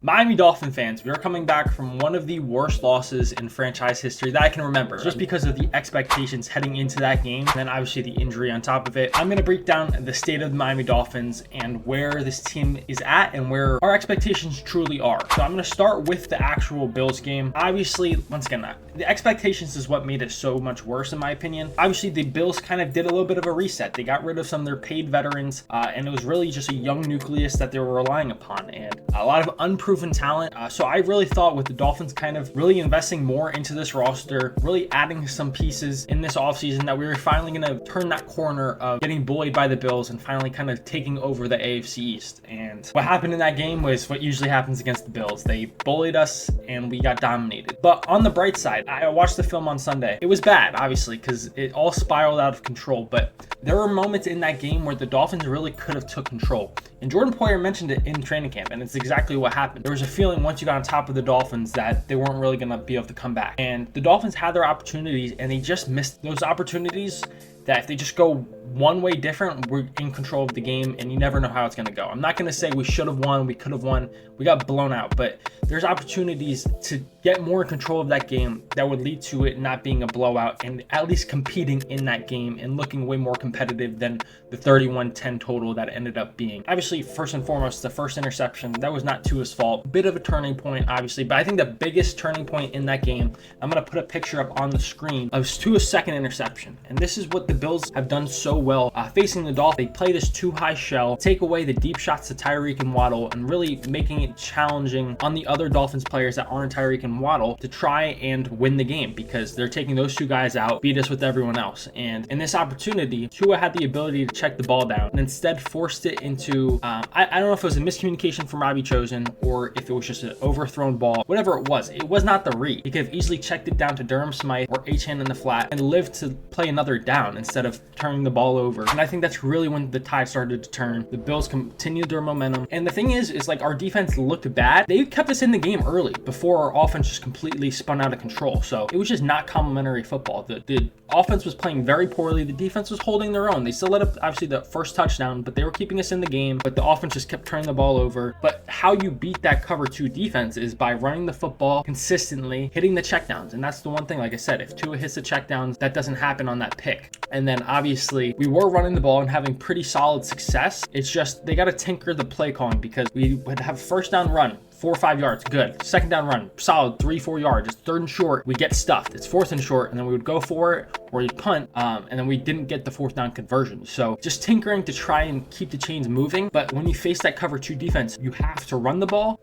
Miami Dolphin fans, we are coming back from one of the worst losses in franchise history that I can remember, just because of the expectations heading into that game, and then obviously the injury on top of it. I'm going to break down the state of the Miami Dolphins and where this team is at and where our expectations truly are. So I'm going to start with the actual Bills game. Obviously, once again, the expectations is what made it so much worse in my opinion. Obviously, the Bills kind of did a little bit of a reset. They got rid of some of their paid veterans, and it was really just a young nucleus that they were relying upon, and a lot of unproven talent. So I really thought with the Dolphins kind of really investing more into this roster, really adding some pieces in this offseason, that we were finally going to turn that corner of getting bullied by the Bills and finally kind of taking over the AFC East. And what happened in that game was what usually happens against the Bills. They bullied us and we got dominated. But on the bright side, I watched the film on Sunday. It was bad, obviously, because it all spiraled out of control. But there were moments in that game where the Dolphins really could have took control. And Jordan Poyer mentioned it in training camp, and it's exactly what happened. There was a feeling once you got on top of the Dolphins that they weren't really going to be able to come back. And the Dolphins had their opportunities, and they just missed those opportunities that if they just go one way different, we're in control of the game, and you never know how it's going to go. I'm not going to say we should have won, we could have won, we got blown out, but there's opportunities to get more in control of that game that would lead to it not being a blowout and at least competing in that game and looking way more competitive than the 31-10 total that it ended up being. Obviously, first and foremost, the first interception, that was not Tua's fault. Bit of a turning point, obviously, but I think the biggest turning point in that game, I'm going to put a picture up on the screen of Tua's second interception. And this is what the Bills have done so well facing the Dolphins. They play this too high shell, take away the deep shots to Tyreek and Waddle, and really making it challenging on the other Dolphins players that aren't Tyreek and Waddle to try and win the game, because they're taking those two guys out, beat us with everyone else. And in this opportunity, Tua had the ability to check the ball down and instead forced it into, I don't know if it was a miscommunication from Robbie Chosen or if it was just an overthrown ball. Whatever it was not the read. He could have easily checked it down to Durham Smythe or H-Hand in the flat and lived to play another down instead of turning the ball over. And I think that's really when the tide started to turn. The Bills continued their momentum. And the thing is like our defense looked bad. They kept us in the game early before our offense just completely spun out of control. So it was just not complimentary football. The offense was playing very poorly. The defense was holding their own. They still let up, obviously, the first touchdown, but they were keeping us in the game. But the offense just kept turning the ball over. But how you beat that cover two defense is by running the football consistently, hitting the checkdowns. And that's the one thing, like I said, if Tua hits the checkdowns, that doesn't happen on that pick. And then obviously we were running the ball and having pretty solid success. It's just they got to tinker the play calling, because we would have first down run, 4 or 5 yards, good. Second down run, solid, 3-4 yards. It's third and short, we get stuffed. It's fourth and short, and then we would go for it or you'd punt, and then we didn't get the fourth down conversion. So just tinkering to try and keep the chains moving. But when you face that cover two defense, you have to run the ball,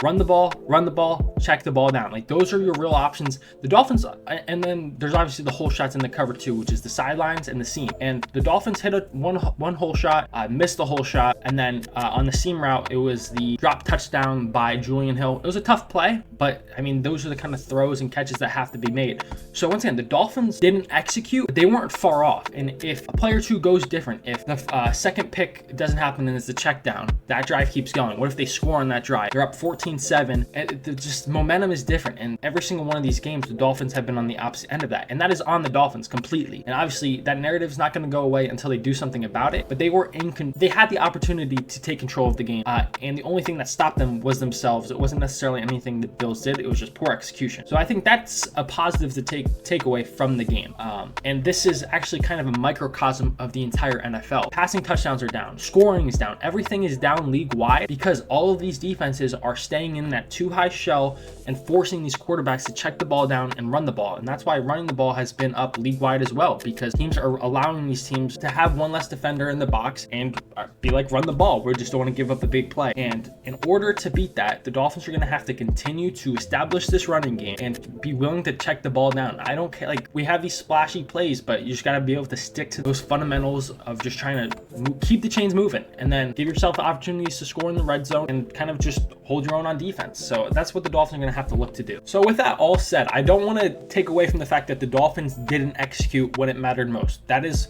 check the ball down. Like, those are your real options. The Dolphins, and then there's obviously the hole shots in the cover two, which is the sidelines and the seam. And the Dolphins hit one hole shot, missed the hole shot, and then on the seam route, it was the drop touchdown by Julian Hill. It was a tough play, but I mean, those are the kind of throws and catches that have to be made. So once again, the Dolphins didn't execute, but they weren't far off. And if a play or two goes different, if the second pick doesn't happen and it's the check down, that drive keeps going. What if they score on that drive? They're up 14-7, and just momentum is different. And every single one of these games, the Dolphins have been on the opposite end of that, and that is on the Dolphins completely. And obviously, that narrative is not going to go away until they do something about it. But they were they had the opportunity to take control of the game, and the only thing that stopped them was themselves. It wasn't necessarily anything the Bills did. It was just poor execution. So I think that's a positive to take away from the game. And this is actually kind of a microcosm of the entire NFL. Passing touchdowns are down. Scoring is down. Everything is down league-wide because all of these defenses are staying in that too high shell and forcing these quarterbacks to check the ball down and run the ball. And that's why running the ball has been up league-wide as well, because teams are allowing these teams to have one less defender in the box and be like, run the ball. We just don't want to give up a big play. And in order to beat that, the Dolphins are going to have to continue to establish this running game and be willing to check the ball down. I don't care. Like, we have these splashy plays, but you just got to be able to stick to those fundamentals of just trying to keep the chains moving and then give yourself opportunities to score in the red zone and kind of just hold your own on defense. So that's what the Dolphins are going to have to look to do. So with that all said, I don't want to take away from the fact that the Dolphins didn't execute when it mattered most. That is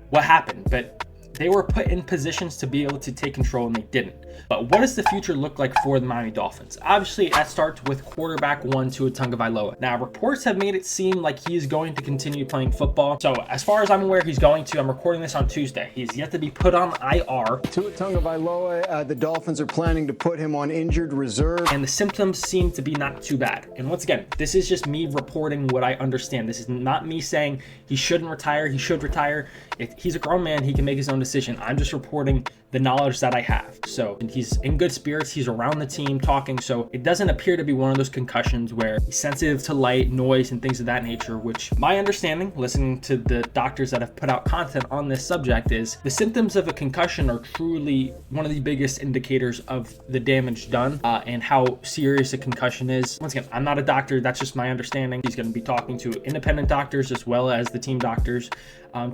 what happened. But they were put in positions to be able to take control and they didn't. But what does the future look like for the Miami Dolphins? Obviously, that starts with quarterback one, Tua Tagovailoa. Now, reports have made it seem like he is going to continue playing football. So as far as I'm aware, he's going to. I'm recording this on Tuesday. He's yet to be put on IR. Tua Tagovailoa, the Dolphins are planning to put him on injured reserve. And the symptoms seem to be not too bad. And once again, this is just me reporting what I understand. This is not me saying he shouldn't retire, he should retire. He's a grown man, he can make his own decision. I'm just reporting the knowledge that I have. So he's in good spirits, he's around the team talking, so it doesn't appear to be one of those concussions where he's sensitive to light, noise, and things of that nature, which my understanding, listening to the doctors that have put out content on this subject, is the symptoms of a concussion are truly one of the biggest indicators of the damage done and how serious a concussion is. Once again, I'm not a doctor, that's just my understanding. He's going to be talking to independent doctors as well as the team doctors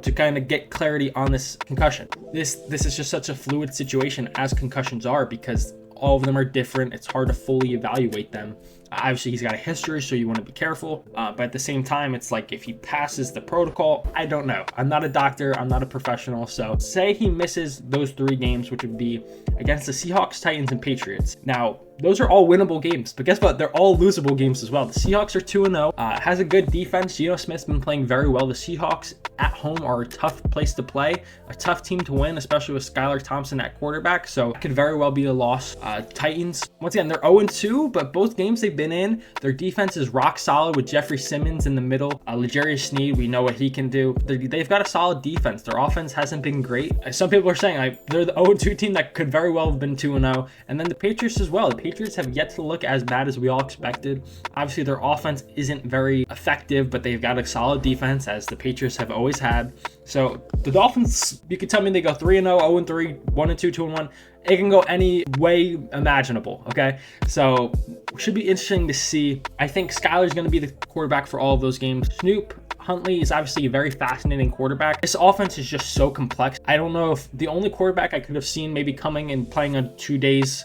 to kind of get clarity on this concussion. This is just such a fluid situation, as concussions are, because all of them are different. It's hard to fully evaluate them. Obviously, he's got a history, so you want to be careful. But at the same time, it's like if he passes the protocol, I don't know. I'm not a doctor. I'm not a professional. So say he misses those 3 games, which would be against the Seahawks, Titans, and Patriots. Now, those are all winnable games, but guess what? They're all losable games as well. The Seahawks are 2-0, has a good defense. Geno Smith's been playing very well. The Seahawks at home are a tough place to play, a tough team to win, especially with Skylar Thompson at quarterback. So it could very well be a loss. Titans, once again, they're 0-2, but both games they've been in, their defense is rock solid with Jeffrey Simmons in the middle. L'Jarius Sneed, we know what he can do. They've got a solid defense. Their offense hasn't been great. Some people are saying they're the 0-2 team that could very well have been 2-0. And then the Patriots as well. The Patriots have yet to look as bad as we all expected. Obviously, their offense isn't very effective, but they've got a solid defense, as the Patriots have always had. So the Dolphins, you could tell me they go 3-0, 0-3, 1-2, 2-1. It can go any way imaginable, okay? So it should be interesting to see. I think Skylar's going to be the quarterback for all of those games. Snoop Huntley is obviously a very fascinating quarterback. This offense is just so complex. I don't know if the only quarterback I could have seen maybe coming and playing on 2 days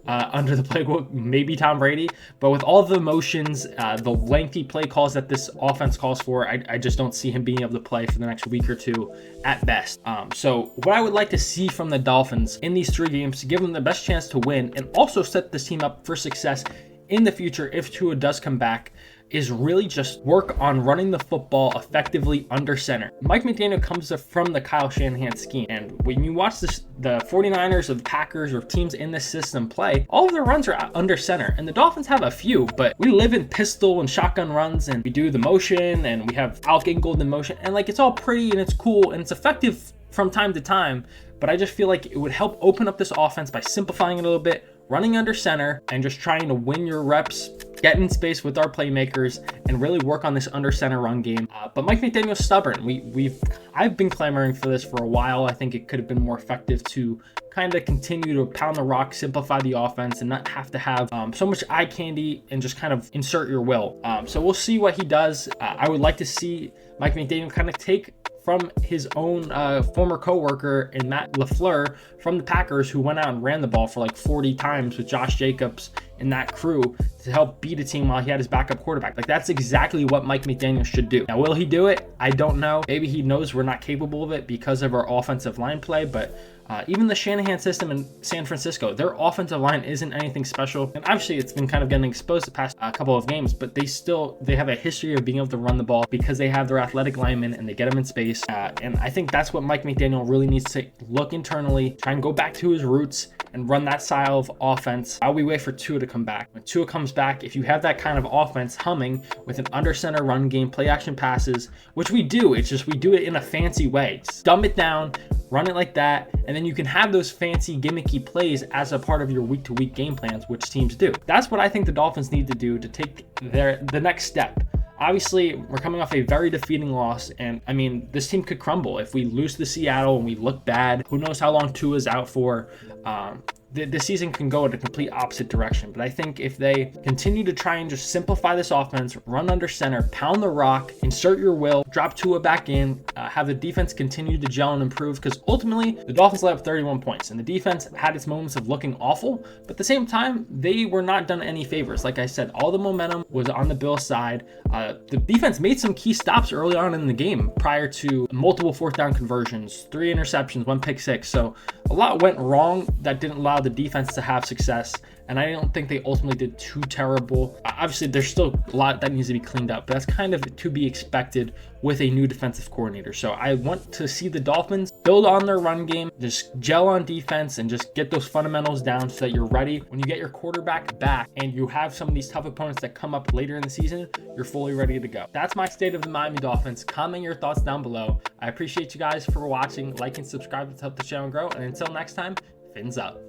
under the playbook, maybe Tom Brady, but with all the motions, the lengthy play calls that this offense calls for, I just don't see him being able to play for the next week or 2 at best. So what I would like to see from the Dolphins in these 3 games to give them the best chance to win and also set this team up for success in the future if Tua does come back is really just work on running the football effectively under center. Mike McDaniel comes from the Kyle Shanahan scheme, and when you watch the 49ers or the Packers or teams in this system play, all of their runs are under center, and the Dolphins have a few, but we live in pistol and shotgun runs, and we do the motion, and we have Alec Ingold in motion, and like it's all pretty and it's cool and it's effective from time to time, but I just feel like it would help open up this offense by simplifying it a little bit, running under center, and just trying to win your reps, get in space with our playmakers, and really work on this under center run game. But Mike McDaniel's stubborn. I've been clamoring for this for a while. I think it could have been more effective to kind of continue to pound the rock, simplify the offense, and not have to have so much eye candy and just kind of insert your will. So we'll see what he does. I would like to see Mike McDaniel kind of take from his own former coworker in Matt LaFleur from the Packers, who went out and ran the ball for like 40 times with Josh Jacobs and that crew to help beat a team while he had his backup quarterback. Like, that's exactly what Mike McDaniel should do. Now, will he do it? I don't know. Maybe he knows we're not capable of it because of our offensive line play, but even the Shanahan system in San Francisco, their offensive line isn't anything special. And obviously it's been kind of getting exposed the past couple of games, but they have a history of being able to run the ball because they have their athletic linemen and they get them in space. And I think that's what Mike McDaniel really needs to look internally, try and go back to his roots and run that style of offense while we wait for Tua to come back. When Tua comes back, if you have that kind of offense humming with an under center run game, play action passes, which we do, it's just we do it in a fancy way. Dumb it down, run it like that, and then you can have those fancy gimmicky plays as a part of your week-to-week game plans, which teams do. That's what I think the Dolphins need to do to take the next step. Obviously, we're coming off a very defeating loss, and I mean, this team could crumble if we lose to Seattle and we look bad. Who knows how long Tua's out for? the season can go in a complete opposite direction. But I think if they continue to try and just simplify this offense, run under center, pound the rock, insert your will, drop Tua back in, have the defense continue to gel and improve, because ultimately the Dolphins let up 31 points and the defense had its moments of looking awful, but at the same time, they were not done any favors. Like I said, all the momentum was on the Bills side. The defense made some key stops early on in the game prior to multiple fourth down conversions, 3 interceptions, 1 pick six. So a lot went wrong that didn't allow the defense to have success. And I don't think they ultimately did too terrible. Obviously, there's still a lot that needs to be cleaned up, but that's kind of to be expected with a new defensive coordinator. So I want to see the Dolphins build on their run game, just gel on defense, and just get those fundamentals down so that you're ready when you get your quarterback back and you have some of these tough opponents that come up later in the season, you're fully ready to go. That's my state of the Miami Dolphins. Comment your thoughts down below. I appreciate you guys for watching. Like and subscribe to help the channel grow. And until next time, fins up.